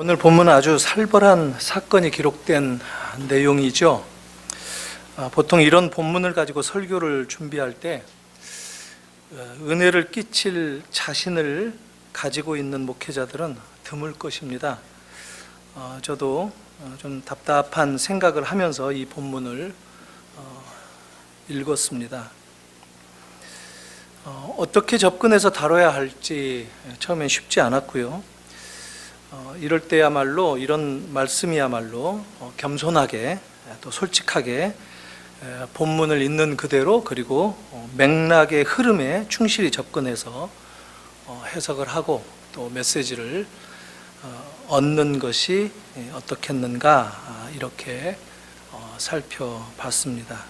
오늘 본문은 아주 살벌한 사건이 기록된 내용이죠. 보통 이런 본문을 가지고 설교를 준비할 때 은혜를 끼칠 자신을 가지고 있는 목회자들은 드물 것입니다. 저도 좀 답답한 생각을 하면서 이 본문을 읽었습니다. 어떻게 접근해서 다뤄야 할지 처음엔 쉽지 않았고요. 이럴 때야말로, 이런 말씀이야말로 겸손하게 또 솔직하게 본문을 있는 그대로, 그리고 맥락의 흐름에 충실히 접근해서 해석을 하고 또 메시지를 얻는 것이 어떻겠는가, 이렇게 살펴봤습니다.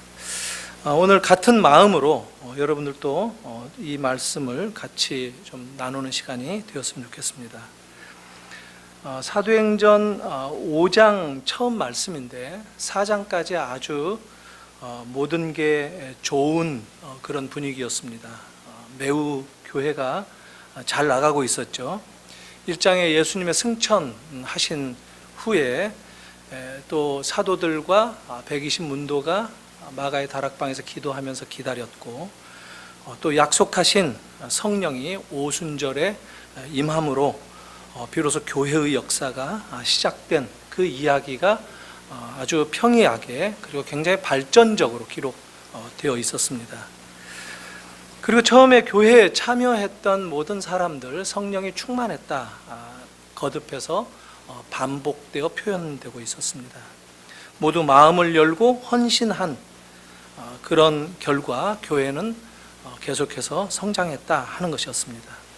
오늘 같은 마음으로 여러분들도 이 말씀을 같이 좀 나누는 시간이 되었으면 좋겠습니다. 사도행전 5장 처음 말씀인데 4장까지 아주 모든 게 좋은 그런 분위기였습니다. 매우 교회가 잘 나가고 있었죠. 1장에 예수님의 승천하신 후에 또 사도들과 120 문도가 마가의 다락방에서 기도하면서 기다렸고, 또 약속하신 성령이 오순절에 임함으로 비로소 교회의 역사가 시작된 그 이야기가 아주 평이하게 그리고 굉장히 발전적으로 기록되어 있었습니다. 그리고 처음에 교회에 참여했던 모든 사람들, 성령이 충만했다 거듭해서 반복되어 표현되고 있었습니다. 모두 마음을 열고 헌신한 그런 결과 교회는 계속해서 성장했다 하는 것이었습니다.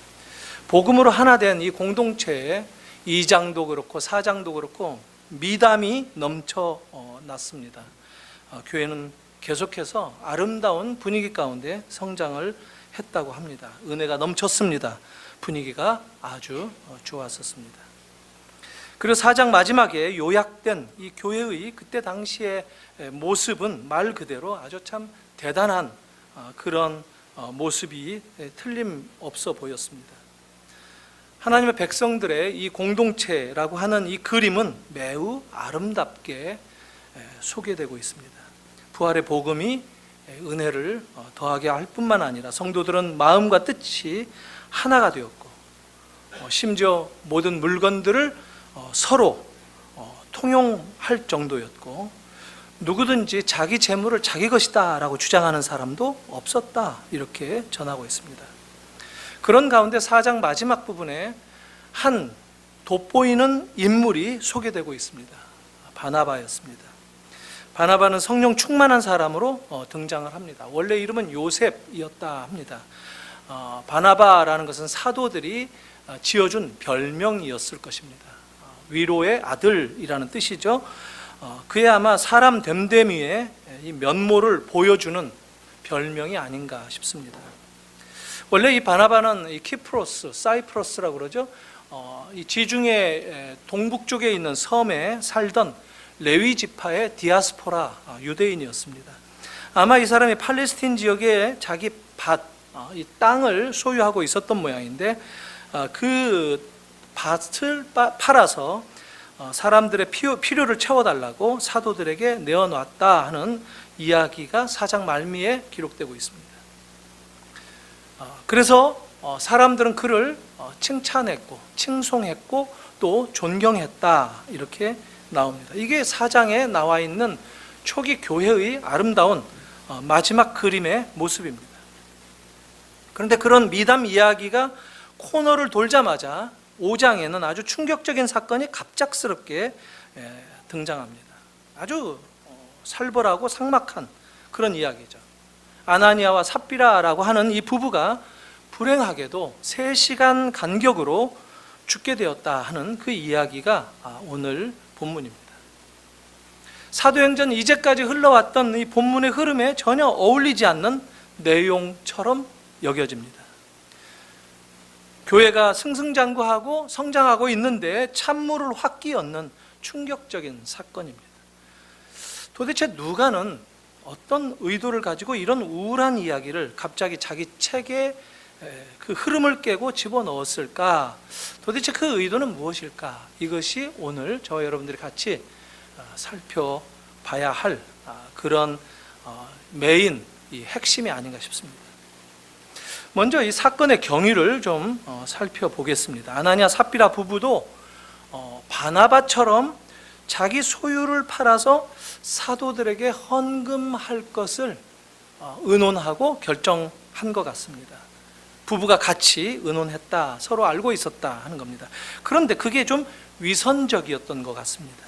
복음으로 하나 된 이 공동체에 2장도 그렇고 4장도 그렇고 미담이 넘쳐났습니다. 교회는 계속해서 아름다운 분위기 가운데 성장을 했다고 합니다. 은혜가 넘쳤습니다. 분위기가 아주 좋았었습니다. 그리고 4장 마지막에 요약된 이 교회의 그때 당시의 모습은 말 그대로 아주 참 대단한 그런 모습이 틀림없어 보였습니다. 하나님의 백성들의 이 공동체라고 하는 이 그림은 매우 아름답게 소개되고 있습니다. 부활의 복음이 은혜를 더하게 할 뿐만 아니라 성도들은 마음과 뜻이 하나가 되었고, 심지어 모든 물건들을 서로 통용할 정도였고, 누구든지 자기 재물을 자기 것이다 라고 주장하는 사람도 없었다, 이렇게 전하고 있습니다. 그런 가운데 4장 마지막 부분에 한 돋보이는 인물이 소개되고 있습니다. 바나바였습니다. 바나바는 성령 충만한 사람으로 등장을 합니다. 원래 이름은 요셉이었다 합니다. 바나바라는 것은 사도들이 지어준 별명이었을 것입니다. 위로의 아들이라는 뜻이죠. 그의 아마 사람 됨됨이의 이 면모를 보여주는 별명이 아닌가 싶습니다. 원래 이 바나바는 이 키프로스, 사이프러스라고 그러죠. 이 지중해 동북쪽에 있는 섬에 살던 레위 지파의 디아스포라 유대인이었습니다. 아마 이 사람이 팔레스틴 지역에 자기 밭, 이 땅을 소유하고 있었던 모양인데, 그 밭을 팔아서 사람들의 필요를 채워달라고 사도들에게 내어놨다 하는 이야기가 4장 말미에 기록되고 있습니다. 그래서 사람들은 그를 칭찬했고 칭송했고 또 존경했다, 이렇게 나옵니다. 이게 4장에 나와 있는 초기 교회의 아름다운 마지막 그림의 모습입니다. 그런데 그런 미담 이야기가 코너를 돌자마자 5장에는 아주 충격적인 사건이 갑작스럽게 등장합니다. 아주 살벌하고 삭막한 그런 이야기죠. 아나니아와 삽비라라고 하는 이 부부가 불행하게도 3시간 간격으로 죽게 되었다 하는 그 이야기가 오늘 본문입니다. 사도행전 이제까지 흘러왔던 이 본문의 흐름에 전혀 어울리지 않는 내용처럼 여겨집니다. 교회가 승승장구하고 성장하고 있는데 찬물을 확 끼얹는 충격적인 사건입니다. 도대체 누가는 어떤 의도를 가지고 이런 우울한 이야기를 갑자기 자기 책에 그 흐름을 깨고 집어넣었을까? 도대체 그 의도는 무엇일까? 이것이 오늘 저와 여러분들이 같이 살펴봐야 할 그런 메인 이 핵심이 아닌가 싶습니다. 먼저 이 사건의 경위를 좀 살펴보겠습니다. 아나니아 삽비라 부부도 바나바처럼 자기 소유를 팔아서 사도들에게 헌금할 것을 의논하고 결정한 것 같습니다. 부부가 같이 의논했다, 서로 알고 있었다 하는 겁니다. 그런데 그게 좀 위선적이었던 것 같습니다.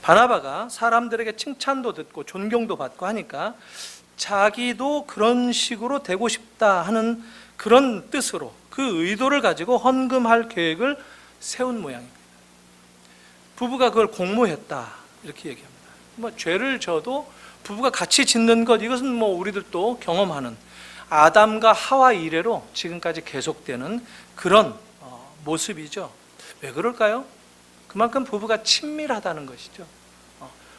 바나바가 사람들에게 칭찬도 듣고 존경도 받고 하니까 자기도 그런 식으로 되고 싶다 하는 그런 뜻으로 그 의도를 가지고 헌금할 계획을 세운 모양입니다. 부부가 그걸 공모했다 이렇게 얘기합니다. 죄를 져도 부부가 같이 짓는 것, 이것은 우리들도 경험하는 아담과 하와 이래로 지금까지 계속되는 그런 모습이죠. 왜 그럴까요? 그만큼 부부가 친밀하다는 것이죠.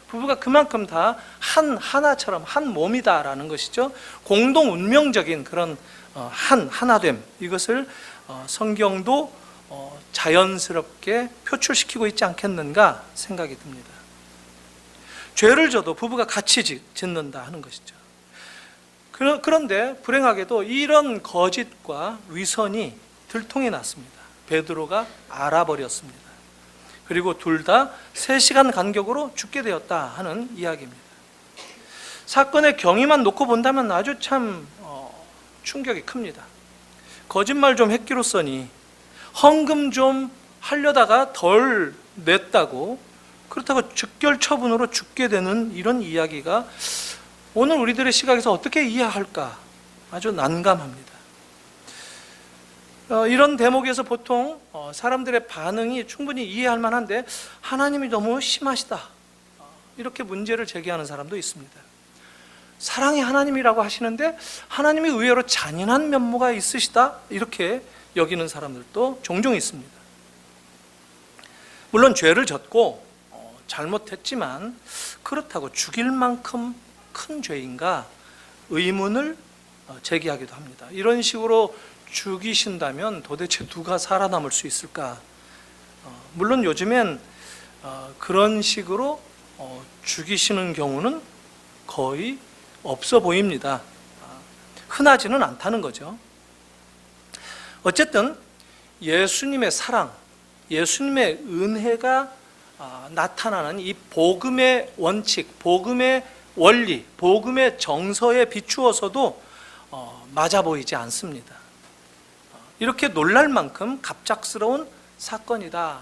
부부가 그만큼 다 하나처럼 한 몸이다라는 것이죠. 공동 운명적인 그런 하나됨, 이것을 성경도 자연스럽게 표출시키고 있지 않겠는가 생각이 듭니다. 죄를 져도 부부가 같이 짓는다 하는 것이죠. 그런데 불행하게도 이런 거짓과 위선이 들통이 났습니다. 베드로가 알아버렸습니다. 그리고 둘 다 3시간 간격으로 죽게 되었다 하는 이야기입니다. 사건의 경위만 놓고 본다면 아주 참 충격이 큽니다. 거짓말 좀 했기로써니 헌금 좀 하려다가 덜 냈다고, 그렇다고 즉결 처분으로 죽게 되는 이런 이야기가 오늘 우리들의 시각에서 어떻게 이해할까 아주 난감합니다. 이런 대목에서 보통 사람들의 반응이 충분히 이해할 만한데, 하나님이 너무 심하시다 이렇게 문제를 제기하는 사람도 있습니다. 사랑이 하나님이라고 하시는데 하나님이 의외로 잔인한 면모가 있으시다 이렇게 여기는 사람들도 종종 있습니다. 물론 죄를 졌고 잘못했지만 그렇다고 죽일 만큼 큰 죄인가 의문을 제기하기도 합니다. 이런 식으로 죽이신다면 도대체 누가 살아남을 수 있을까? 물론 요즘엔 그런 식으로 죽이시는 경우는 거의 없어 보입니다. 흔하지는 않다는 거죠. 어쨌든 예수님의 사랑, 예수님의 은혜가 나타나는 이 복음의 원칙, 복음의 원리, 복음의 정서에 비추어서도 맞아 보이지 않습니다. 이렇게 놀랄 만큼 갑작스러운 사건이다.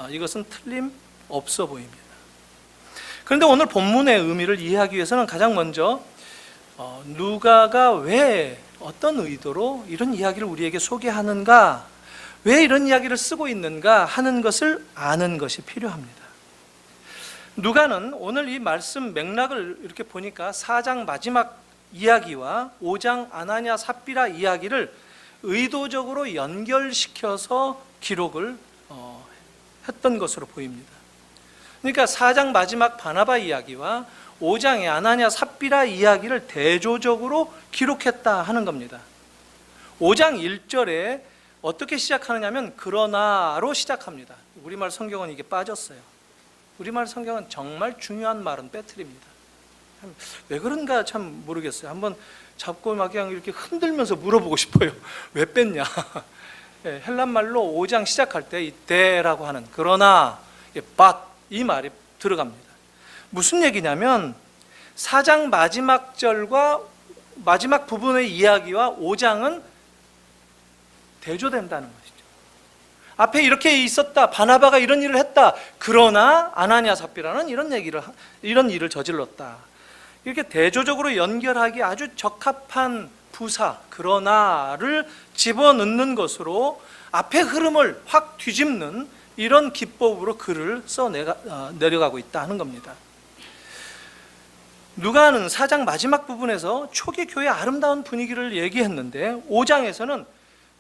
이것은 틀림없어 보입니다. 그런데 오늘 본문의 의미를 이해하기 위해서는 가장 먼저 누가가 왜 어떤 의도로 이런 이야기를 우리에게 소개하는가, 왜 이런 이야기를 쓰고 있는가 하는 것을 아는 것이 필요합니다. 누가는 오늘 이 말씀 맥락을 이렇게 보니까 4장 마지막 이야기와 5장 아나니아 삽비라 이야기를 의도적으로 연결시켜서 기록을 했던 것으로 보입니다. 그러니까 4장 마지막 바나바 이야기와 5장의 아나니아 삽비라 이야기를 대조적으로 기록했다 하는 겁니다. 5장 1절에 어떻게 시작하느냐면 그러나로 시작합니다. 우리말 성경은 이게 빠졌어요. 우리말 성경은 정말 중요한 말은 빼뜨립니다. 왜 그런가 참 모르겠어요. 한번 잡고 막 그냥 이렇게 흔들면서 물어보고 싶어요. 왜 뺐냐? 헬란말로 5장 시작할 때 이 데라고 하는 그러나, but 이 말이 들어갑니다. 무슨 얘기냐면 4장 마지막 절과 마지막 부분의 이야기와 5장은 대조된다는 것이죠. 앞에 이렇게 있었다, 바나바가 이런 일을 했다, 그러나 아나니아 삽비라는 이런 일을 저질렀다, 이렇게 대조적으로 연결하기 아주 적합한 부사 그러나를 집어넣는 것으로 앞에 흐름을 확 뒤집는 이런 기법으로 글을 내려가고 있다 하는 겁니다. 누가는 4장 마지막 부분에서 초기 교회의 아름다운 분위기를 얘기했는데 5장에서는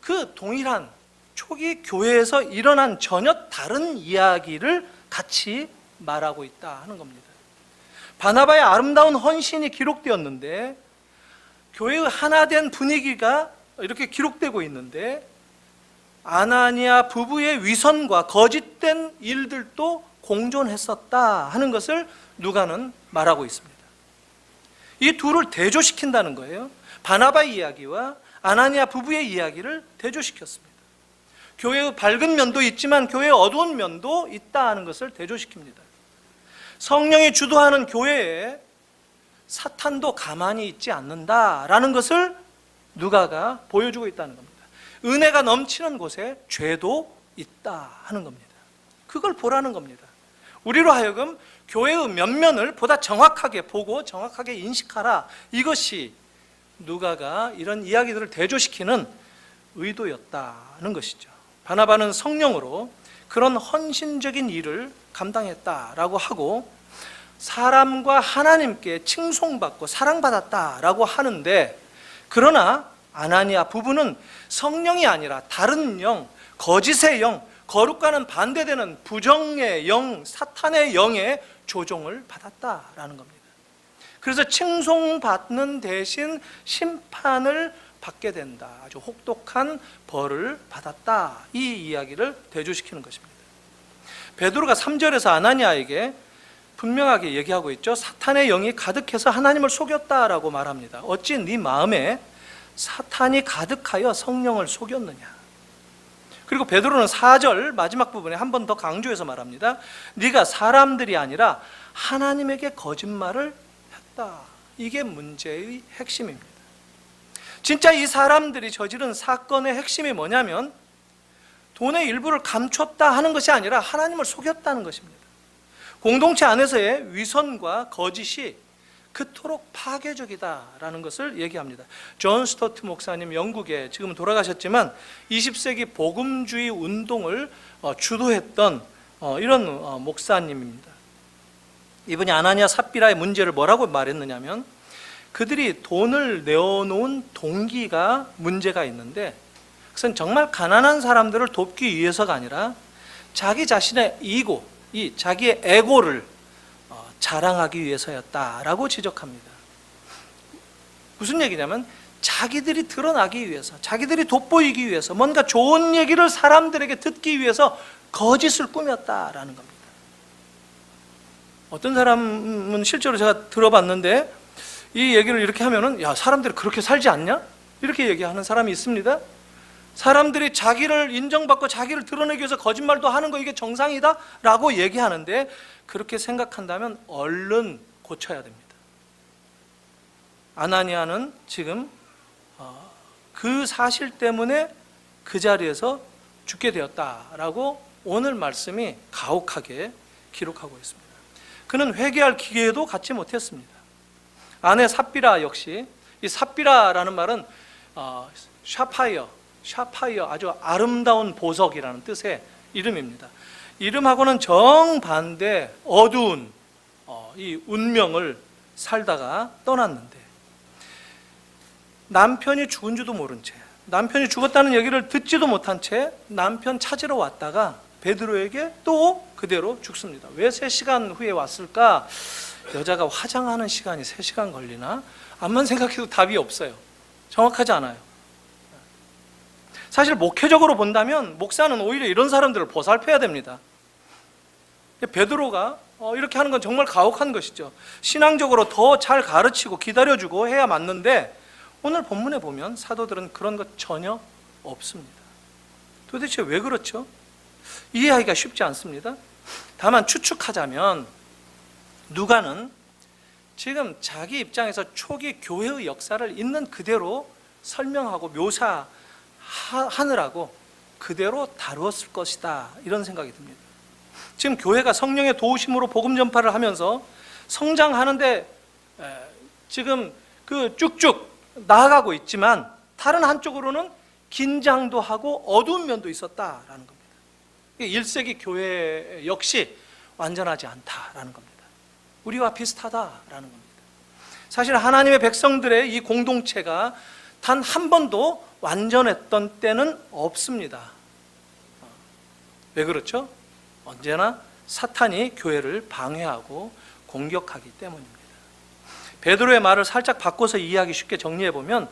그 동일한 초기 교회에서 일어난 전혀 다른 이야기를 같이 말하고 있다 하는 겁니다. 바나바의 아름다운 헌신이 기록되었는데 교회의 하나된 분위기가 이렇게 기록되고 있는데 아나니아 부부의 위선과 거짓된 일들도 공존했었다 하는 것을 누가는 말하고 있습니다. 이 둘을 대조시킨다는 거예요. 바나바의 이야기와 아나니아 부부의 이야기를 대조시켰습니다. 교회의 밝은 면도 있지만 교회의 어두운 면도 있다 하는 것을 대조시킵니다. 성령이 주도하는 교회에 사탄도 가만히 있지 않는다라는 것을 누가가 보여주고 있다는 겁니다. 은혜가 넘치는 곳에 죄도 있다 하는 겁니다. 그걸 보라는 겁니다. 우리로 하여금 교회의 면면을 보다 정확하게 보고 정확하게 인식하라. 이것이 누가가 이런 이야기들을 대조시키는 의도였다는 것이죠. 바나바는 성령으로 그런 헌신적인 일을 감당했다라고 하고 사람과 하나님께 칭송받고 사랑받았다라고 하는데, 그러나 아나니아 부부는 성령이 아니라 다른 영, 거짓의 영, 거룩과는 반대되는 부정의 영, 사탄의 영의 조종을 받았다라는 겁니다. 그래서 칭송받는 대신 심판을 받게 된다. 아주 혹독한 벌을 받았다. 이 이야기를 대조시키는 것입니다. 베드로가 3절에서 아나니아에게 분명하게 얘기하고 있죠. 사탄의 영이 가득해서 하나님을 속였다라고 말합니다. 어찌 네 마음에 사탄이 가득하여 성령을 속였느냐. 그리고 베드로는 4절 마지막 부분에 한 번 더 강조해서 말합니다. 네가 사람들이 아니라 하나님에게 거짓말을 했다. 이게 문제의 핵심입니다. 진짜 이 사람들이 저지른 사건의 핵심이 뭐냐면 돈의 일부를 감췄다 하는 것이 아니라 하나님을 속였다는 것입니다. 공동체 안에서의 위선과 거짓이 그토록 파괴적이다라는 것을 얘기합니다. 존 스토트 목사님, 영국에 지금 돌아가셨지만 20세기 복음주의 운동을 주도했던 이런 목사님입니다. 이분이 아나니아 삽비라의 문제를 뭐라고 말했느냐면, 그들이 돈을 내어놓은 동기가 문제가 있는데, 그것은 정말 가난한 사람들을 돕기 위해서가 아니라 자기 자신의 이고, 이 자기의 에고를 자랑하기 위해서였다라고 지적합니다. 무슨 얘기냐면 자기들이 드러나기 위해서, 자기들이 돋보이기 위해서, 뭔가 좋은 얘기를 사람들에게 듣기 위해서 거짓을 꾸몄다라는 겁니다. 어떤 사람은 실제로 제가 들어봤는데 이 얘기를 이렇게 하면은, 야, 사람들이 그렇게 살지 않냐? 이렇게 얘기하는 사람이 있습니다. 사람들이 자기를 인정받고 자기를 드러내기 위해서 거짓말도 하는 거, 이게 정상이다 라고 얘기하는데, 그렇게 생각한다면 얼른 고쳐야 됩니다. 아나니아는 지금 그 사실 때문에 그 자리에서 죽게 되었다라고 오늘 말씀이 가혹하게 기록하고 있습니다. 그는 회개할 기회도 갖지 못했습니다. 아내 삽비라 역시, 이 삽비라라는 말은 샤파이어, 아주 아름다운 보석이라는 뜻의 이름입니다. 이름하고는 정반대 어두운 이 운명을 살다가 떠났는데, 남편이 죽은 줄도 모른 채, 남편이 죽었다는 얘기를 듣지도 못한 채 남편 찾으러 왔다가 베드로에게 또 그대로 죽습니다. 왜 3시간 후에 왔을까? 여자가 화장하는 시간이 3시간 걸리나? 암만 생각해도 답이 없어요. 정확하지 않아요. 사실 목회적으로 본다면 목사는 오히려 이런 사람들을 보살펴야 됩니다. 베드로가 이렇게 하는 건 정말 가혹한 것이죠. 신앙적으로 더 잘 가르치고 기다려주고 해야 맞는데, 오늘 본문에 보면 사도들은 그런 것 전혀 없습니다. 도대체 왜 그렇죠? 이해하기가 쉽지 않습니다. 다만 추측하자면 누가는 지금 자기 입장에서 초기 교회의 역사를 있는 그대로 설명하고 묘사하느라고 그대로 다루었을 것이다, 이런 생각이 듭니다. 지금 교회가 성령의 도우심으로 복음 전파를 하면서 성장하는데 지금 그 쭉쭉 나아가고 있지만, 다른 한쪽으로는 긴장도 하고 어두운 면도 있었다라는 겁니다. 1세기 교회 역시 완전하지 않다라는 겁니다. 우리와 비슷하다라는 겁니다. 사실 하나님의 백성들의 이 공동체가 단 한 번도 완전했던 때는 없습니다. 왜 그렇죠? 언제나 사탄이 교회를 방해하고 공격하기 때문입니다. 베드로의 말을 살짝 바꿔서 이해하기 쉽게 정리해 보면,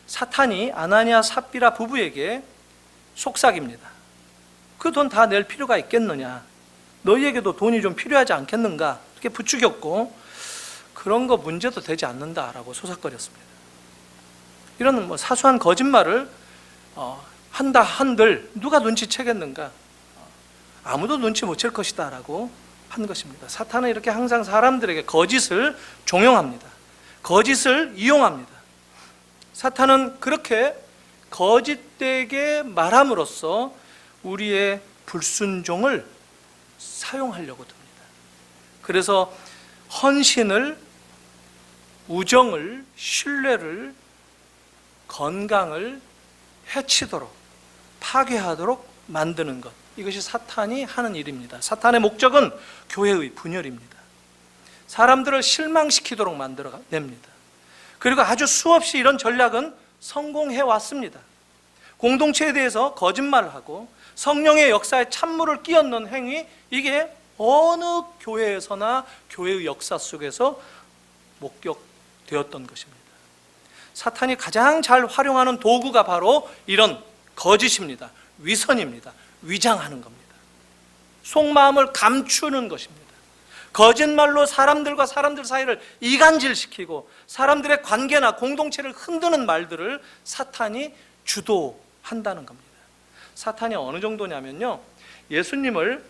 사탄이 아나니아 삽비라 부부에게 속삭입니다. 그 돈 다 낼 필요가 있겠느냐, 너희에게도 돈이 좀 필요하지 않겠는가, 이렇게 부추겼고, 그런 거 문제도 되지 않는다라고 소삭거렸습니다. 이런 뭐 사소한 거짓말을 한다 한들 누가 눈치채겠는가, 아무도 눈치 못 챌 것이다 라고 한 것입니다. 사탄은 이렇게 항상 사람들에게 거짓을 종용합니다. 거짓을 이용합니다. 사탄은 그렇게 거짓되게 말함으로써 우리의 불순종을 사용하려고 듭니다. 그래서 헌신을, 우정을, 신뢰를, 건강을 해치도록, 파괴하도록 만드는 것, 이것이 사탄이 하는 일입니다. 사탄의 목적은 교회의 분열입니다. 사람들을 실망시키도록 만들어냅니다. 그리고 아주 수없이 이런 전략은 성공해 왔습니다. 공동체에 대해서 거짓말을 하고 성령의 역사에 찬물을 끼얹는 행위, 이게 어느 교회에서나 교회의 역사 속에서 목격되었던 것입니다. 사탄이 가장 잘 활용하는 도구가 바로 이런 거짓입니다. 위선입니다. 위장하는 겁니다. 속마음을 감추는 것입니다. 거짓말로 사람들과 사람들 사이를 이간질시키고 사람들의 관계나 공동체를 흔드는 말들을 사탄이 주도한다는 겁니다. 사탄이 어느 정도냐면요, 예수님을,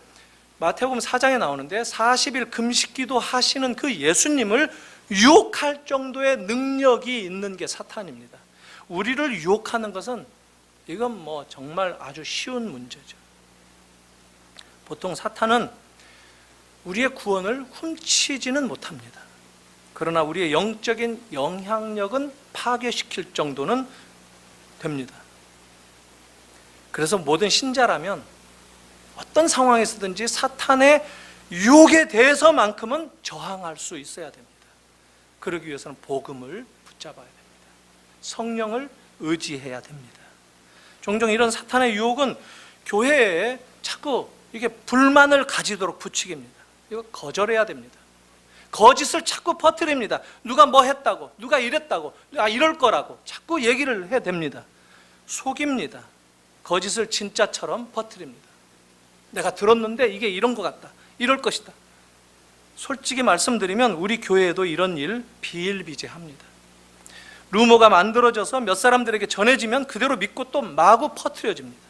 마태복음 4장에 나오는데 40일 금식기도 하시는 그 예수님을 유혹할 정도의 능력이 있는 게 사탄입니다. 우리를 유혹하는 것은 이건 뭐 정말 아주 쉬운 문제죠. 보통 사탄은 우리의 구원을 훔치지는 못합니다. 그러나 우리의 영적인 영향력은 파괴시킬 정도는 됩니다. 그래서 모든 신자라면 어떤 상황에서든지 사탄의 유혹에 대해서만큼은 저항할 수 있어야 됩니다. 그러기 위해서는 복음을 붙잡아야 됩니다. 성령을 의지해야 됩니다. 종종 이런 사탄의 유혹은 교회에 자꾸 이게 불만을 가지도록 부추깁니다. 이거 거절해야 됩니다. 거짓을 자꾸 퍼뜨립니다. 누가 뭐 했다고, 누가 이랬다고, 이럴 거라고 자꾸 얘기를 해야 됩니다. 속입니다. 거짓을 진짜처럼 퍼뜨립니다. 내가 들었는데 이게 이런 것 같다, 이럴 것이다. 솔직히 말씀드리면 우리 교회에도 이런 일 비일비재합니다. 루머가 만들어져서 몇 사람들에게 전해지면 그대로 믿고 또 마구 퍼뜨려집니다.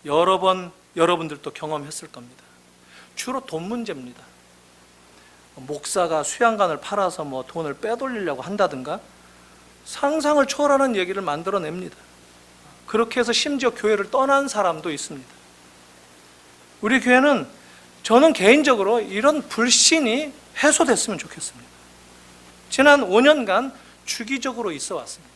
여러 번 여러분들도 경험했을 겁니다. 주로 돈 문제입니다. 목사가 수양관을 팔아서 뭐 돈을 빼돌리려고 한다든가 상상을 초월하는 얘기를 만들어냅니다. 그렇게 해서 심지어 교회를 떠난 사람도 있습니다. 우리 교회는, 저는 개인적으로 이런 불신이 해소됐으면 좋겠습니다. 지난 5년간 주기적으로 있어 왔습니다.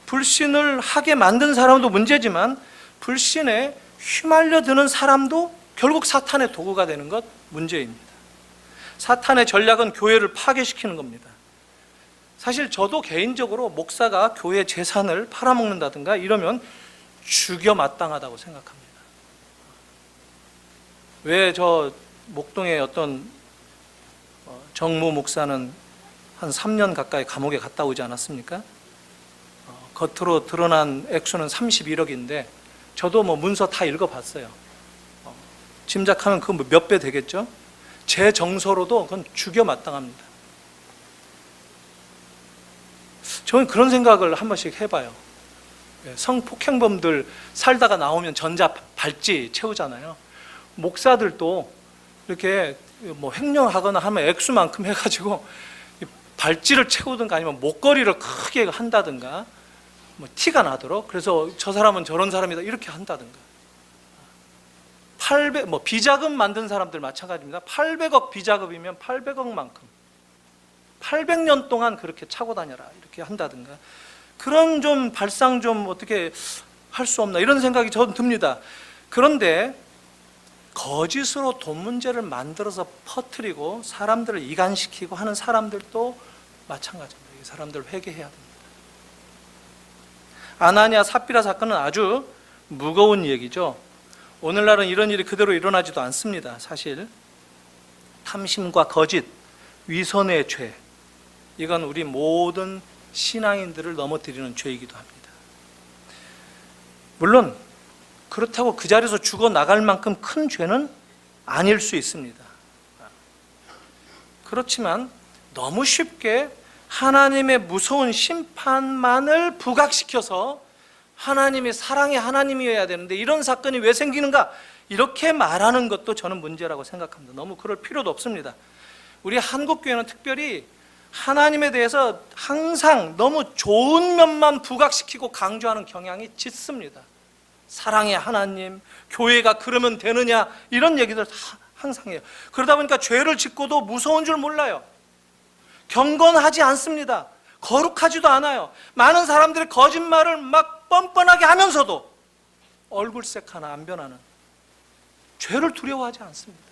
불신을 하게 만든 사람도 문제지만 불신에 휘말려드는 사람도 결국 사탄의 도구가 되는 것 문제입니다. 사탄의 전략은 교회를 파괴시키는 겁니다. 사실 저도 개인적으로 목사가 교회 재산을 팔아먹는다든가 이러면 죽여 마땅하다고 생각합니다. 왜 저 목동의 어떤 정무 목사는 한 3년 가까이 감옥에 갔다 오지 않았습니까? 겉으로 드러난 액수는 31억인데 저도 뭐 문서 다 읽어봤어요. 짐작하면 그 몇 배 되겠죠? 제 정서로도 그건 죽여 마땅합니다. 저는 그런 생각을 한 번씩 해봐요. 성폭행범들 살다가 나오면 전자 발찌 채우잖아요. 목사들도 이렇게 뭐 횡령하거나 하면 액수만큼 해가지고 발찌를 채우든가 아니면 목걸이를 크게 한다든가 뭐 티가 나도록, 그래서 저 사람은 저런 사람이다 이렇게 한다든가. 뭐 비자금 만든 사람들 마찬가지입니다. 800억 비자금이면 800억만큼 800년 동안 그렇게 차고 다녀라 이렇게 한다든가. 그런 좀 발상 좀 어떻게 할 수 없나 이런 생각이 저는 듭니다. 그런데 거짓으로 돈 문제를 만들어서 퍼뜨리고 사람들을 이간시키고 하는 사람들도 마찬가지입니다. 이 사람들 회개해야 됩니다. 아나니아 삽비라 사건은 아주 무거운 얘기죠. 오늘날은 이런 일이 그대로 일어나지도 않습니다. 사실 탐심과 거짓, 위선의 죄, 이건 우리 모든 신앙인들을 넘어뜨리는 죄이기도 합니다. 물론 그렇다고 그 자리에서 죽어나갈 만큼 큰 죄는 아닐 수 있습니다. 그렇지만 너무 쉽게 하나님의 무서운 심판만을 부각시켜서 하나님이 사랑의 하나님이어야 되는데 이런 사건이 왜 생기는가? 이렇게 말하는 것도 저는 문제라고 생각합니다. 너무 그럴 필요도 없습니다. 우리 한국교회는 특별히 하나님에 대해서 항상 너무 좋은 면만 부각시키고 강조하는 경향이 짙습니다. 사랑의 하나님, 교회가 그러면 되느냐 이런 얘기들 항상 해요. 그러다 보니까 죄를 짓고도 무서운 줄 몰라요. 경건하지 않습니다. 거룩하지도 않아요. 많은 사람들이 거짓말을 막 뻔뻔하게 하면서도 얼굴색 하나 안 변하는, 죄를 두려워하지 않습니다.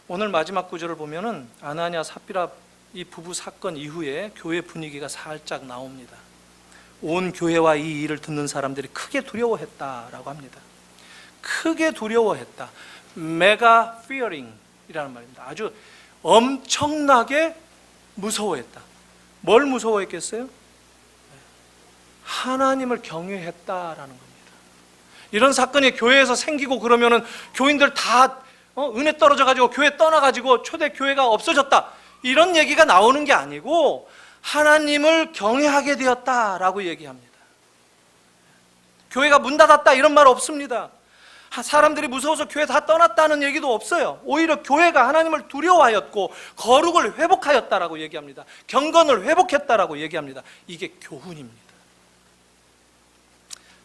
오늘 마지막 구절을 보면은 아나니아 삽비라 이 부부 사건 이후에 교회 분위기가 살짝 나옵니다. 온 교회와 이 일을 듣는 사람들이 크게 두려워했다라고 합니다. 크게 두려워했다. 메가 피어링이라는 말입니다. 아주 엄청나게 무서워했다. 뭘 무서워했겠어요? 하나님을 경외했다라는 겁니다. 이런 사건이 교회에서 생기고 그러면은 교인들 다 은혜 떨어져 가지고 교회 떠나 가지고 초대 교회가 없어졌다 이런 얘기가 나오는 게 아니고 하나님을 경외하게 되었다라고 얘기합니다. 교회가 문 닫았다 이런 말 없습니다. 사람들이 무서워서 교회 다 떠났다는 얘기도 없어요. 오히려 교회가 하나님을 두려워하였고 거룩을 회복하였다라고 얘기합니다. 경건을 회복했다라고 얘기합니다. 이게 교훈입니다.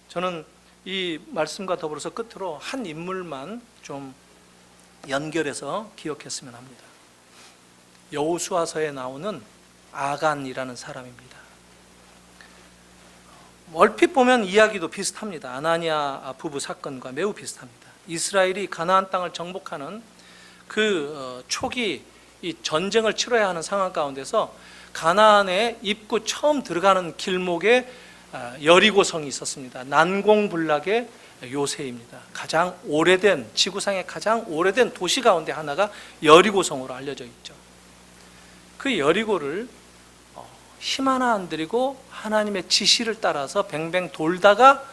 저는 이 말씀과 더불어서 끝으로 한 인물만 좀 연결해서 기억했으면 합니다. 여호수아서에 나오는 아간이라는 사람입니다. 얼핏 보면 이야기도 비슷합니다. 아나니아 부부 사건과 매우 비슷합니다. 이스라엘이 가나안 땅을 정복하는 그 초기 이 전쟁을 치러야 하는 상황 가운데서 가나안의 입구 처음 들어가는 길목에 여리고성이 있었습니다. 난공불락의 요새입니다. 가장 오래된, 지구상의 가장 오래된 도시 가운데 하나가 여리고성으로 알려져 있죠. 그 여리고를 힘 하나 안 들이고 하나님의 지시를 따라서 뱅뱅 돌다가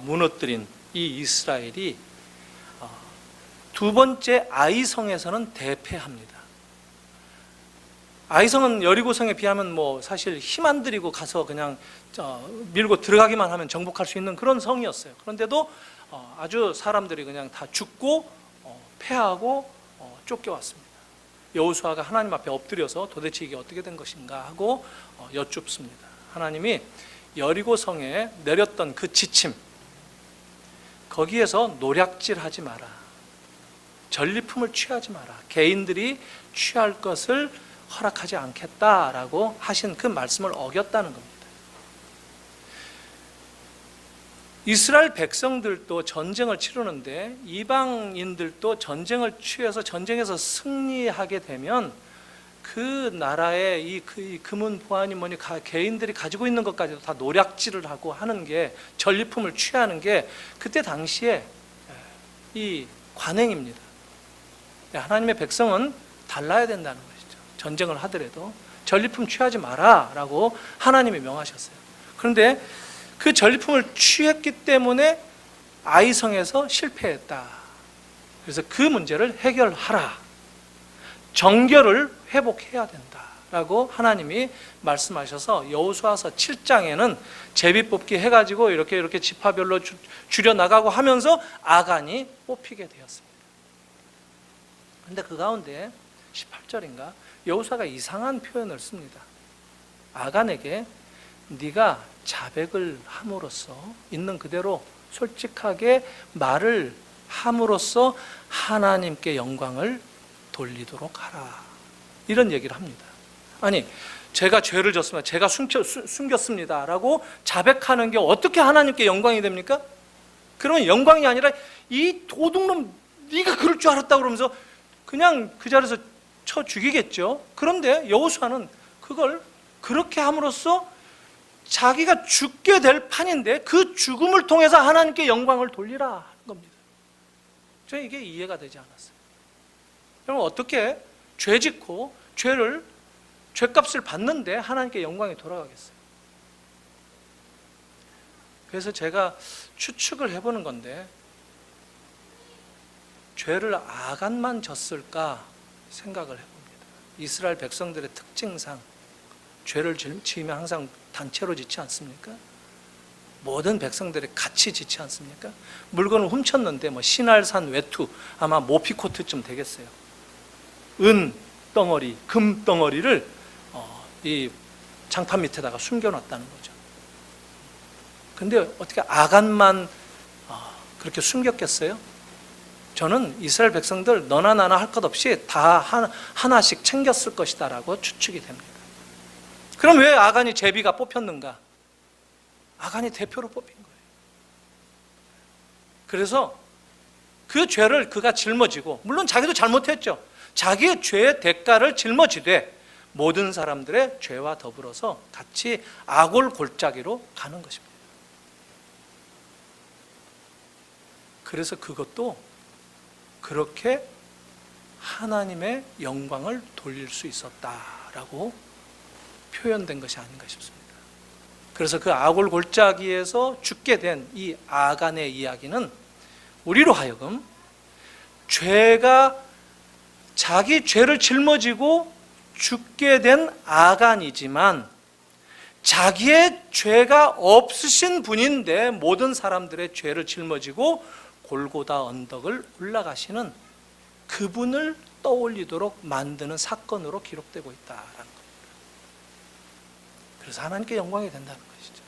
무너뜨린 이 이스라엘이 두 번째 아이성에서는 대패합니다. 아이성은 여리고성에 비하면 뭐 사실 힘 안 들이고 가서 그냥 밀고 들어가기만 하면 정복할 수 있는 그런 성이었어요. 그런데도 아주 사람들이 그냥 다 죽고 패하고 쫓겨왔습니다. 여호수아가 하나님 앞에 엎드려서 도대체 이게 어떻게 된 것인가 하고 여쭙습니다. 하나님이 여리고성에 내렸던 그 지침, 거기에서 노략질하지 마라, 전리품을 취하지 마라, 개인들이 취할 것을 허락하지 않겠다라고 하신 그 말씀을 어겼다는 겁니다. 이스라엘 백성들도 전쟁을 치르는데 이방인들도 전쟁을 취해서 전쟁에서 승리하게 되면 그 나라의 이 금은 보안이 뭐니 개인들이 가지고 있는 것까지도 다 노략질을 하고 하는 게, 전리품을 취하는 게 그때 당시에 이 관행입니다. 하나님의 백성은 달라야 된다는 것이죠. 전쟁을 하더라도 전리품 취하지 마라라고 하나님이 명하셨어요. 그런데 그 전리품을 취했기 때문에 아이성에서 실패했다. 그래서 그 문제를 해결하라. 정결을 회복해야 된다라고 하나님이 말씀하셔서 여호수아서 7장에는 제비뽑기 해가지고 이렇게 지파별로 줄여 나가고 하면서 아간이 뽑히게 되었습니다. 그런데 그 가운데 18절인가 여호수아가 이상한 표현을 씁니다. 아간에게 네가 자백을 함으로써, 있는 그대로 솔직하게 말을 함으로써 하나님께 영광을 돌리도록 하라, 이런 얘기를 합니다. 아니, 제가 죄를 졌습니다, 제가 숨겼습니다 라고 자백하는 게 어떻게 하나님께 영광이 됩니까? 그러면 영광이 아니라 이 도둑놈 네가 그럴 줄 알았다 그러면서 그냥 그 자리에서 쳐 죽이겠죠. 그런데 여호수아는 그걸 그렇게 함으로써 자기가 죽게 될 판인데 그 죽음을 통해서 하나님께 영광을 돌리라 하는 겁니다. 저는 이게 이해가 되지 않았어요. 여러분, 어떻게 죄 짓고 죄를 죄값을 받는데 하나님께 영광이 돌아가겠어요? 그래서 제가 추측을 해보는 건데, 죄를 아간만 졌을까 생각을 해봅니다. 이스라엘 백성들의 특징상 죄를 지으면 항상 단체로 짓지 않습니까? 모든 백성들이 같이 짓지 않습니까? 물건을 훔쳤는데 신할산 외투, 아마 모피코트쯤 되겠어요. 은 덩어리, 금 덩어리를 이 장판 밑에다가 숨겨놨다는 거죠. 근데 어떻게 아간만 그렇게 숨겼겠어요? 저는 이스라엘 백성들 너나 나나 할 것 없이 다 하나씩 챙겼을 것이다 라고 추측이 됩니다. 그럼 왜 아간이 제비가 뽑혔는가? 아간이 대표로 뽑힌 거예요. 그래서 그 죄를 그가 짊어지고, 물론 자기도 잘못했죠. 자기의 죄의 대가를 짊어지되 모든 사람들의 죄와 더불어서 같이 아골 골짜기로 가는 것입니다. 그래서 그것도 그렇게 하나님의 영광을 돌릴 수 있었다라고 표현된 것이 아닌가 싶습니다. 그래서 그 아골 골짜기에서 죽게 된 이 아간의 이야기는 우리로 하여금 죄가 자기 죄를 짊어지고 죽게 된 아간이지만 자기의 죄가 없으신 분인데 모든 사람들의 죄를 짊어지고 골고다 언덕을 올라가시는 그분을 떠올리도록 만드는 사건으로 기록되고 있다라는 겁니다. 그래서 하나님께 영광이 된다는 것이죠.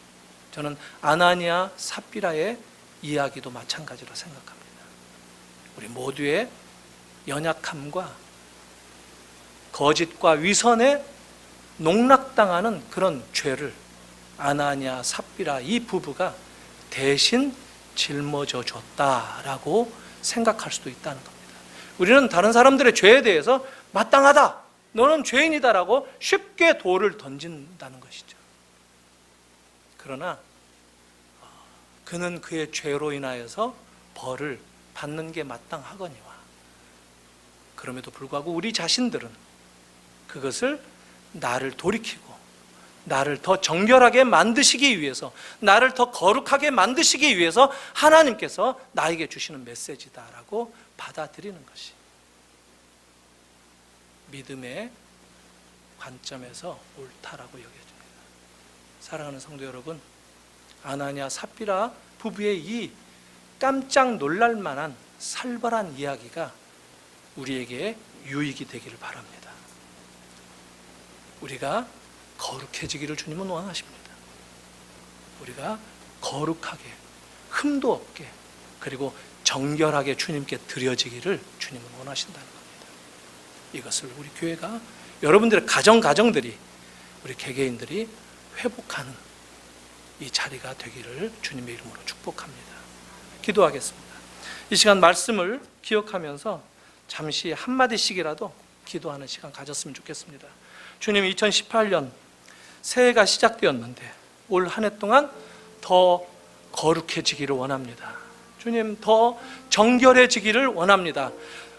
저는 아나니아 삽비라의 이야기도 마찬가지로 생각합니다. 우리 모두의 연약함과 거짓과 위선에 농락당하는 그런 죄를 아나니아 삽비라 이 부부가 대신 짊어져 줬다라고 생각할 수도 있다는 겁니다. 우리는 다른 사람들의 죄에 대해서 마땅하다, 너는 죄인이다라고 쉽게 돌을 던진다는 것이죠. 그러나 그는 그의 죄로 인하여서 벌을 받는 게 마땅하거니와, 그럼에도 불구하고 우리 자신들은 그것을 나를 돌이키고 나를 더 정결하게 만드시기 위해서, 나를 더 거룩하게 만드시기 위해서 하나님께서 나에게 주시는 메시지다라고 받아들이는 것이 믿음의 관점에서 옳다라고 여겨집니다. 사랑하는 성도 여러분, 아나니아 삽비라 부부의 이 깜짝 놀랄 만한 살벌한 이야기가 우리에게 유익이 되기를 바랍니다. 우리가 거룩해지기를 주님은 원하십니다. 우리가 거룩하게, 흠도 없게, 그리고 정결하게 주님께 드려지기를 주님은 원하신다는 겁니다. 이것을 우리 교회가, 여러분들의 가정들이, 우리 개개인들이 회복하는 이 자리가 되기를 주님의 이름으로 축복합니다. 기도하겠습니다. 이 시간 말씀을 기억하면서 잠시 한마디씩이라도 기도하는 시간 가졌으면 좋겠습니다. 주님, 2018년 새해가 시작되었는데 올 한 해 동안 더 거룩해지기를 원합니다. 주님, 더 정결해지기를 원합니다.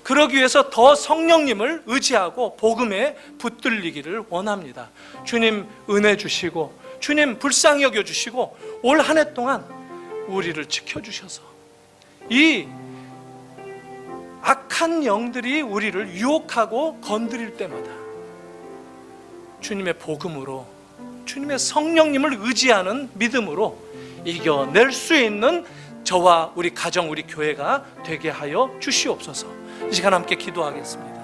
그러기 위해서 더 성령님을 의지하고 복음에 붙들리기를 원합니다. 주님, 은혜 주시고 주님 불쌍히 여겨주시고 올 한 해 동안 우리를 지켜주셔서 이 악한 영들이 우리를 유혹하고 건드릴 때마다 주님의 복음으로, 주님의 성령님을 의지하는 믿음으로 이겨낼 수 있는 저와 우리 가정, 우리 교회가 되게 하여 주시옵소서. 이 시간 함께 기도하겠습니다.